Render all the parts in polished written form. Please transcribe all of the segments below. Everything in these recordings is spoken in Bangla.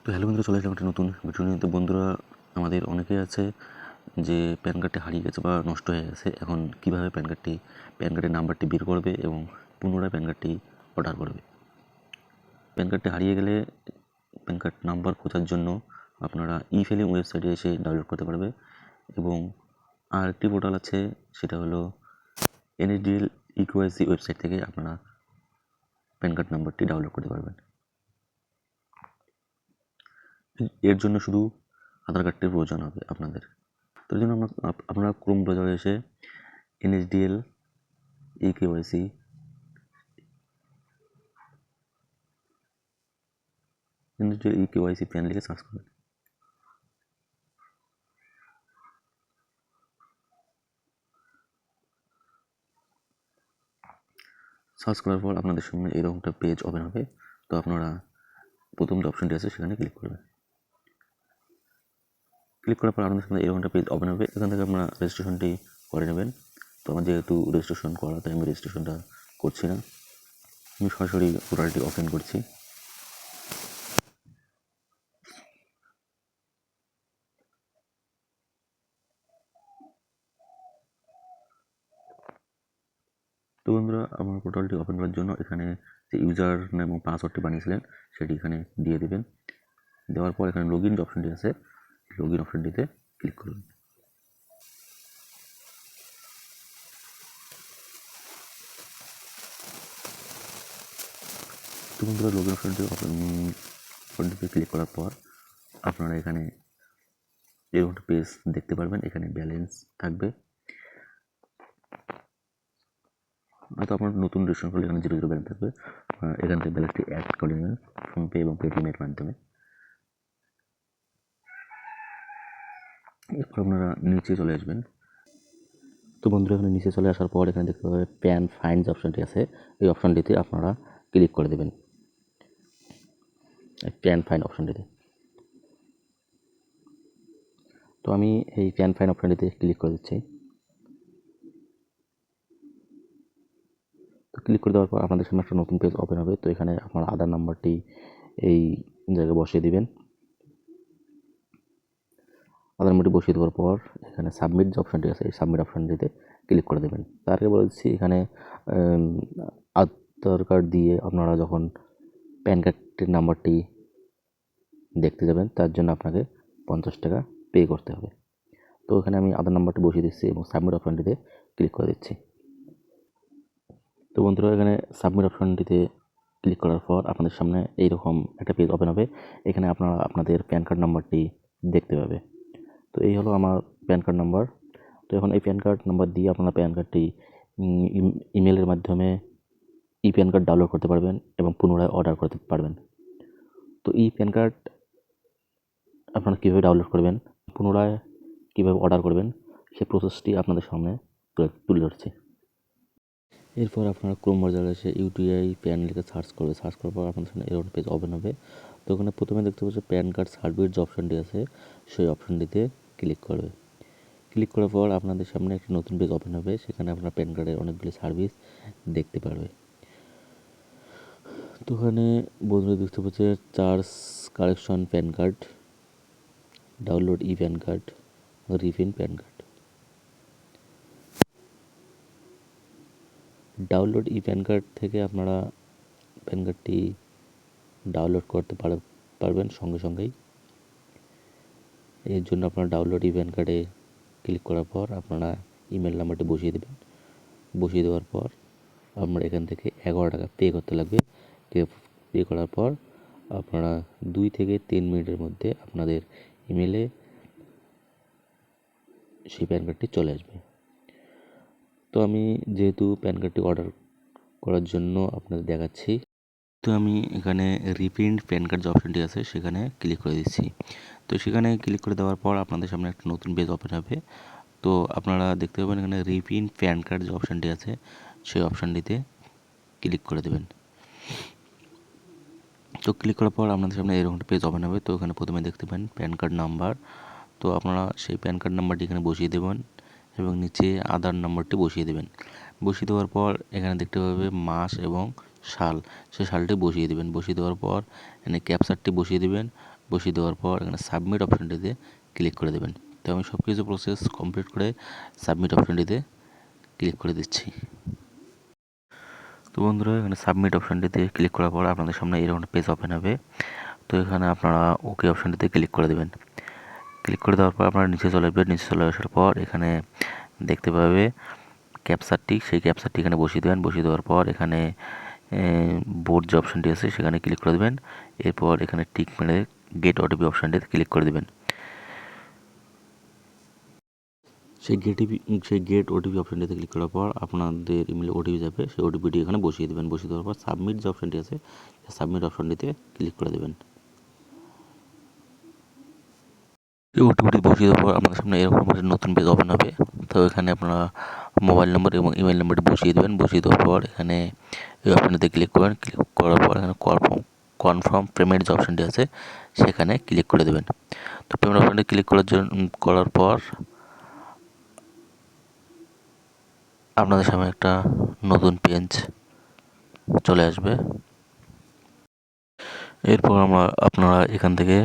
তো হ্যালো বন্ধুরা, চলে আসলাম একটা নতুন ভিডিও নিয়ে। তো বন্ধুরা, আমাদের অনেকেই আছে যে প্যান কার্ডটি হারিয়ে গেছে বা নষ্ট হয়ে গেছে। এখন কীভাবে প্যান কার্ডের নাম্বারটি বের করবে এবং পুনরায় প্যান কার্ডটি অর্ডার করবে। প্যান কার্ডটি হারিয়ে গেলে প্যান কার্ড নাম্বার খোঁজার জন্য আপনারা ই-ফিলিং ওয়েবসাইটে এসে ডাউনলোড করতে পারবে। এবং আরেকটি পোর্টাল আছে, সেটা হলো NSDL ইকেওয়াইসি ওয়েবসাইট থেকে আপনারা প্যান কার্ড নাম্বারটি ডাউনলোড করতে পারবেন। এর জন্য শুধু আধার কার্ডটির প্রয়োজন হবে আপনাদের। তার জন্য আপনারা ক্রোম ব্রাউজারে এসে NSDL ইকেওয়াইসি প্যান লিখে সার্চ করবেন। সার্চ করার পর আপনাদের সামনে এরকম একটা পেজ ওপেন হবে। তো আপনারা প্রথম যে অপশনটি আছে সেখানে ক্লিক করবেন। ক্লিক করার পর আপনাদের সামনে এরকম একটা পেজ ওপেন হবে। এখান থেকে আপনারা রেজিস্ট্রেশনটি করে নেবেন। তো আমার যেহেতু রেজিস্ট্রেশন করা, তাই আমি রেজিস্ট্রেশনটা করছি না, আমি সরাসরি পোর্টালটি ওপেন করছি। তো বন্ধুরা, আমার পোর্টালটি ওপেন করার জন্য এখানে যে ইউজার নেম এবং পাসওয়ার্ডটি বানিয়েছিলেন সেটি এখানে দিয়ে দেবেন। দেওয়ার পর এখানে লগ ইন যে অপশনটি আছে, লগ ইন অপশনটিতে ক্লিক করুন। তো বন্ধুরা, লগ ইন অপশনটিতে ক্লিক করার পর আপনারা এখানে এরকম একটা পেজ দেখতে পারবেন। এখানে ব্যালেন্স থাকবে। হয়তো আপনার নতুন রেজিস্ট্রেশন করলে এখানে 0 ব্যালেন্স থাকবে। এখান থেকে ব্যালেন্সটি অ্যাড করে নেবেন ফোনপে এবং পেটিএমের মাধ্যমে। এরপর আপনারা নিচে চলে আসবেন। তো বন্ধুরা, এখানে নিচে চলে আসার পর এখানে দেখতে পাবেন প্যান ফাইন যে অপশনটি আছে, এই অপশনটিতে আপনারা ক্লিক করে দেবেন। প্যান ফাইন অপশনটিতে। তো আমি এই প্যান ফাইন অপশনটিতে ক্লিক করে দিচ্ছি। তো ক্লিক করে দেওয়ার পর আপনাদের সামনে একটা নতুন পেজ ওপেন হবে। তো এখানে আপনার আধার নাম্বারটি এই জায়গায় বসিয়ে দিবেন। আধার নাম্বারটি বসিয়ে দেওয়ার পর এখানে সাবমিট যে অপশনটি আছে, এই সাবমিট অপশনটিতে ক্লিক করে দেবেন। তার আগে বলে দিচ্ছি, এখানে আধার কার্ড দিয়ে আপনারা যখন প্যান কার্ডের নাম্বারটি দেখতে যাবেন, তার জন্য আপনাকে 50 টাকা পে করতে হবে। তো এখানে আমি আধার নাম্বারটি বসিয়ে দিচ্ছি এবং সাবমিট অপশনটিতে ক্লিক করে দিচ্ছি। তো বন্ধুরা, এখানে সাবমিট অপশনটিতে ক্লিক করার পর আপনাদের সামনে এইরকম একটা পেজ ওপেন হবে। এখানে আপনারা আপনাদের প্যান কার্ড নাম্বারটি দেখতে পাবে। তো এই হলো আমার প্যান কার্ড নাম্বার। তো এখন এই প্যান কার্ড নাম্বার দিয়ে আপনারা প্যান কার্ডটি ইমেলের মাধ্যমে প্যান কার্ড ডাউনলোড করতে পারবেন এবং পুনরায় অর্ডার করতে পারবেন। তো প্যান কার্ড আপনারা কীভাবে ডাউনলোড করবেন, পুনরায় কীভাবে অর্ডার করবেন, সেই প্রসেসটি আপনাদের সামনে তুলে ধরছি। এরপর আপনারা ক্রোম ব্রাউজারে এসে ইউটিআই প্যান লিখে সার্চ করবে। সার্চ করার পর আপনাদের সামনে এরকম পেজ ওপেন হবে। তো ওখানে প্রথমে দেখতে পাচ্ছি প্যান কার্ড সার্ভিস যে অপশনটি আছে, সেই অপশনটিতে ক্লিক করবে। ক্লিক করার পর আপনাদের সামনে একটা নতুন পেজ ওপেন হবে। সেখানে আপনারা প্যান কার্ডের অনেকগুলি সার্ভিস দেখতে পারবে। তো ওখানে বন্ধুরা দেখতে পাচ্ছে charge correction pan card, download pan card, reprint pan card. Download pan card থেকে আপনারা প্যান কার্ডটি ডাউনলোড করতে পারবেন সঙ্গে সঙ্গেই। এর জন্য আপনারা ডাউনলোড প্যান কার্ডে ক্লিক করার পর আপনারা ইমেল নাম্বারটি বসিয়ে দেবেন। বসিয়ে দেওয়ার পর আপনারা এখান থেকে 11 টাকা পে করতে লাগবে। পে করার পর আপনারা 2 থেকে 3 মিনিটের মধ্যে আপনাদের ইমেলে সেই প্যান কার্ডটি চলে আসবে। তো আমি যেহেতু প্যান কার্ডটি অর্ডার করার জন্য আপনাদের দেখাচ্ছি, তো আমি এখানে রিপ্রিন্ট প্যান কার্ড যে অপশনটি আছে সেখানে ক্লিক করে দিচ্ছি। তো সেখানে ক্লিক করে দেওয়ার পর আপনাদের সামনে একটা নতুন পেজ ওপেন হবে। তো আপনারা দেখতে পাবেন এখানে রিপ্রিন্ট প্যান কার্ড যে অপশনটি আছে, সেই অপশনটিতে ক্লিক করে দেবেন। তো ক্লিক করার পর আপনাদের সামনে এরকম একটা পেজ ওপেন হবে। তো এখানে প্রথমে দেখতে পাবেন প্যান কার্ড নাম্বার। তো আপনারা সেই প্যান কার্ড নাম্বারটি এখানে বসিয়ে দেবেন এবং নিচে আধার নাম্বারটি বসিয়ে দেবেন। বসিয়ে দেওয়ার পর এখানে দেখতে পাবে মাস এবং সাল, সেই সালটি বসিয়ে দেবেন। বসিয়ে দেওয়ার পর এখানে ক্যাপচারটি বসিয়ে দেবেন। বসিয়ে দেওয়ার পর এখানে সাবমিট অপশানটিতে ক্লিক করে দেবেন। তো আমি সব কিছু প্রসেস কমপ্লিট করে সাবমিট অপশানটিতে ক্লিক করে দিচ্ছি। তো বন্ধুরা, এখানে সাবমিট অপশানটিতে ক্লিক করার পর আপনাদের সামনে এরকম একটা পেজ ওপেন হবে। তো এখানে আপনারা ওকে অপশানটিতে ক্লিক করে দেবেন। ক্লিক করে দেওয়ার পর আপনারা নিচে চলে আসবেন। নিচে চলে আসার পর এখানে দেখতে পাবে ক্যাপচারটি, সেই ক্যাপচারটি এখানে বসিয়ে দেবেন। বসিয়ে দেওয়ার পর এখানে বোর্ড যে অপশানটি আছে সেখানে ক্লিক করে দেবেন। এরপর এখানে টিক মেরে গেট ওটিপি অপশানটিতে ক্লিক করে দেবেন। সেই গেট ওটিপি অপশানটিতে ক্লিক করার পর আপনাদের ইমেলে ওটিপি যাবে, সেই ওটিপিটি এখানে বসিয়ে দেবেন। বসিয়ে দেওয়ার পর সাবমিট যে অপশানটি আছে সাবমিট অপশানটিতে ক্লিক করে দেবেন। এই ওটিপিটি বসিয়ে দেওয়ার পর আপনাদের সামনে এরকম একটা নতুন পেজ ওপেন হবে। তো এখানে আপনারা মোবাইল নম্বর এবং ইমেল নাম্বারটি বসিয়ে দেবেন। বসিয়ে দেওয়ার পর এখানে এই অপশানটিতে ক্লিক করবেন। ক্লিক করার পর এখানে কনফার্ম পেমেন্ট যে অপশানটি আছে সেখানে ক্লিক করে দেবেন। তো পেমেন্ট অপশানটি ক্লিক করার পর আপনাদের সামনে একটা নতুন পেজ চলে আসবে। এরপর আপনারা এখান থেকে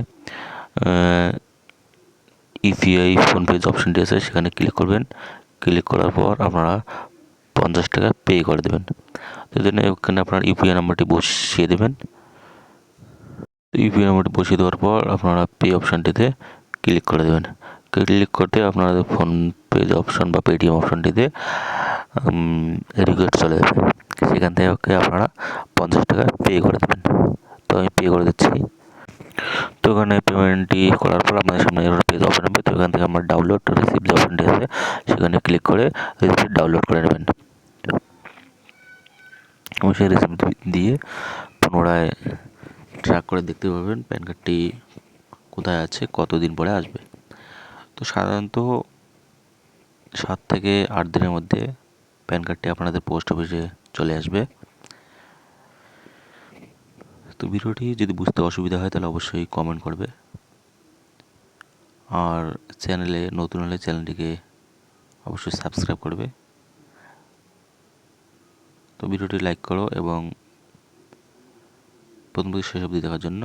ইউপিআই ফোনপে যে অপশানটি আছে সেখানে ক্লিক করবেন। ক্লিক করার পর আপনারা 50 টাকা পে করে দেবেন। তো জন্য এখানে আপনার ইউপিআই নাম্বারটি বসিয়ে দেবেন। ইউপিআই নাম্বারটি বসিয়ে দেওয়ার পর আপনারা পে অপশানটিতে ক্লিক করে দেবেন। ক্লিক করতে আপনাদের ফোনপে যে অপশান বা পেটিএম অপশানটিতে রিকোয়েস্ট চলে যাবে। সেখান থেকে আপনারা 50 টাকা পে করে দেবেন। তো আমি পে করে দিচ্ছি। তো এখানে পেমেন্টটি করার পর আপনাদের সামনে এরকম পেজ ওপেন হবে। তো এখান থেকে আমার ডাউনলোড রিসিপ্ট যে অপশানটি আছে সেখানে ক্লিক করে রিসিপ্ট ডাউনলোড করে নেবেন। এবং সেই রিসিপ্ট দিয়ে পুনরায় ট্র্যাক করে দেখতে পাবেন প্যান কার্ডটি কোথায় আছে, কতদিন পরে আসবে। তো সাধারণত 7 থেকে 8 দিনের মধ্যে প্যান কার্ডটি আপনাদের পোস্ট অফিসে চলে আসবে। তো ভিডিওটি যদি বুঝতে অসুবিধা হয় তাহলে অবশ্যই কমেন্ট করবে। আর চ্যানেলে নতুন হলে চ্যানেলটিকে অবশ্যই সাবস্ক্রাইব করবে। তো ভিডিওটি লাইক করো এবং প্রথম থেকে শেষ অবধি দেখার জন্য